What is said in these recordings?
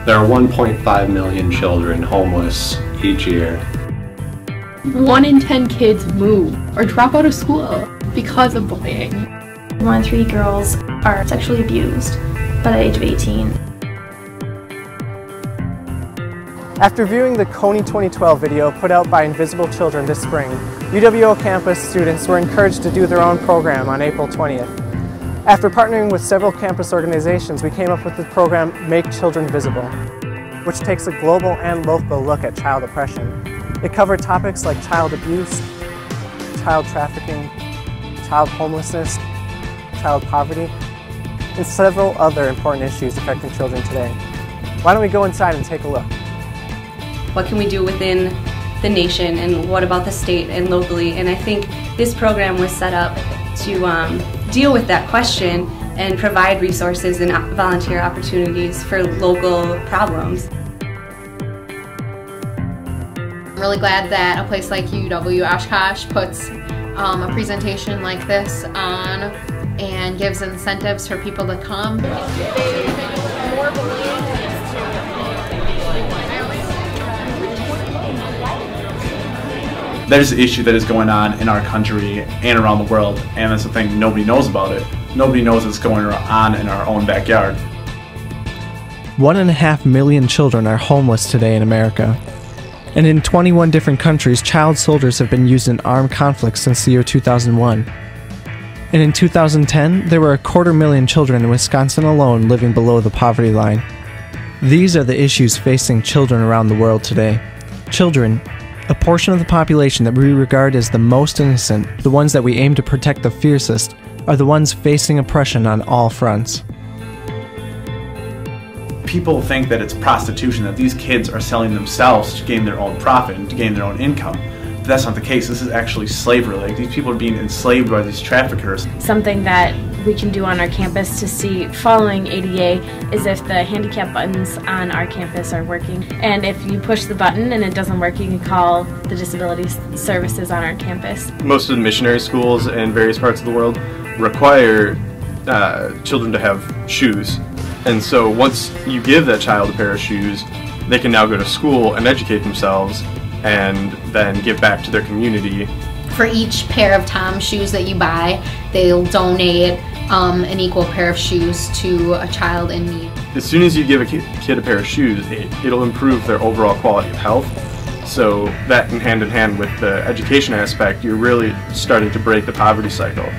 There are 1.5 million children homeless each year. 1 in 10 kids move or drop out of school because of bullying. 1 in 3 girls are sexually abused by the age of 18. After viewing the Kony 2012 video put out by Invisible Children this spring, UWO campus students were encouraged to do their own program on April 20th. After partnering with several campus organizations, we came up with the program Make Children Visible, which takes a global and local look at child oppression. It covered topics like child abuse, child trafficking, child homelessness, child poverty, and several other important issues affecting children today. Why don't we go inside and take a look? What can we do within the nation, and what about the state and locally? And I think this program was set up to deal with that question and provide resources and volunteer opportunities for local problems. I'm really glad that a place like UWO Oshkosh puts a presentation like this on and gives incentives for people to come. There's an issue that is going on in our country and around the world, and that's the thing, nobody knows about it. Nobody knows what's going on in our own backyard. 1.5 million children are homeless today in America. And in 21 different countries, child soldiers have been used in armed conflicts since the year 2001. And in 2010, there were 250,000 children in Wisconsin alone living below the poverty line. These are the issues facing children around the world today. Children, a portion of the population that we regard as the most innocent, the ones that we aim to protect the fiercest, are the ones facing oppression on all fronts. People think that it's prostitution, that these kids are selling themselves to gain their own profit and to gain their own income. But that's not the case. This is actually slavery. Like, these people are being enslaved by these traffickers. Something that we can do on our campus to see following ADA is if the handicap buttons on our campus are working. And if you push the button and it doesn't work, you can call the disability services on our campus. Most of the missionary schools in various parts of the world require children to have shoes. And so once you give that child a pair of shoes, they can now go to school and educate themselves and then give back to their community. For each pair of Tom's shoes that you buy, they'll donate an equal pair of shoes to a child in need. As soon as you give a kid a pair of shoes, it'll improve their overall quality of health. So that hand in hand with the education aspect, you're really starting to break the poverty cycle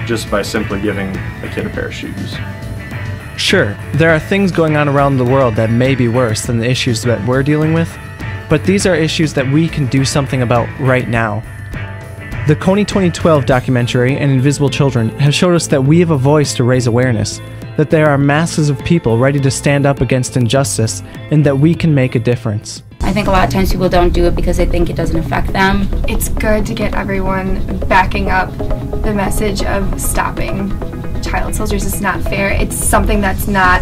just by simply giving a kid a pair of shoes. Sure, there are things going on around the world that may be worse than the issues that we're dealing with, but these are issues that we can do something about right now. The Kony 2012 documentary and Invisible Children have showed us that we have a voice to raise awareness, that there are masses of people ready to stand up against injustice, and that we can make a difference. I think a lot of times people don't do it because they think it doesn't affect them. It's good to get everyone backing up the message of stopping child soldiers. It's not fair. It's something that's not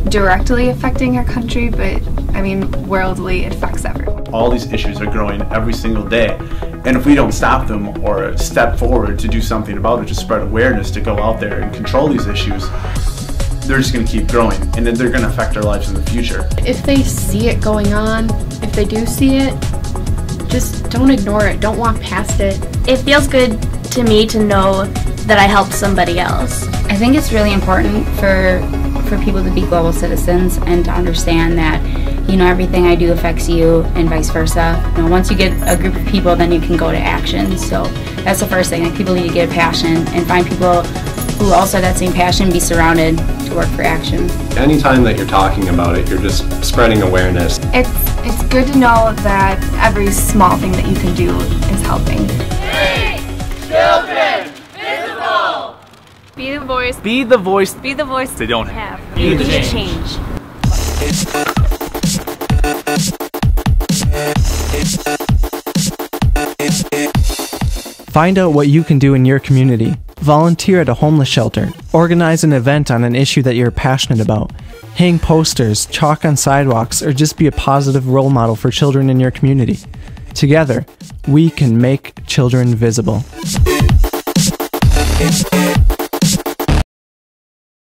directly affecting our country, but I mean, worldly, it affects everyone. All these issues are growing every single day, and if we don't stop them or step forward to do something about it, to spread awareness, to go out there and control these issues, they're just going to keep growing, and then they're going to affect our lives in the future. If they see it going on, if they do see it, just don't ignore it, don't walk past it. It feels good to me to know that I helped somebody else. I think it's really important for people to be global citizens and to understand that, you know, everything I do affects you and vice versa. You know, once you get a group of people, then you can go to action. So that's the first thing. Like, people need to get a passion and find people who also have that same passion, be surrounded to work for action. Anytime that you're talking about it, you're just spreading awareness. It's good to know that every small thing that you can do is helping. Children visible! Be the voice. Be the voice. Be the voice They don't have. Be the change. Find out what you can do in your community. Volunteer at a homeless shelter. Organize an event on an issue that you're passionate about. Hang posters, chalk on sidewalks, or just be a positive role model for children in your community. Together, we can make children visible.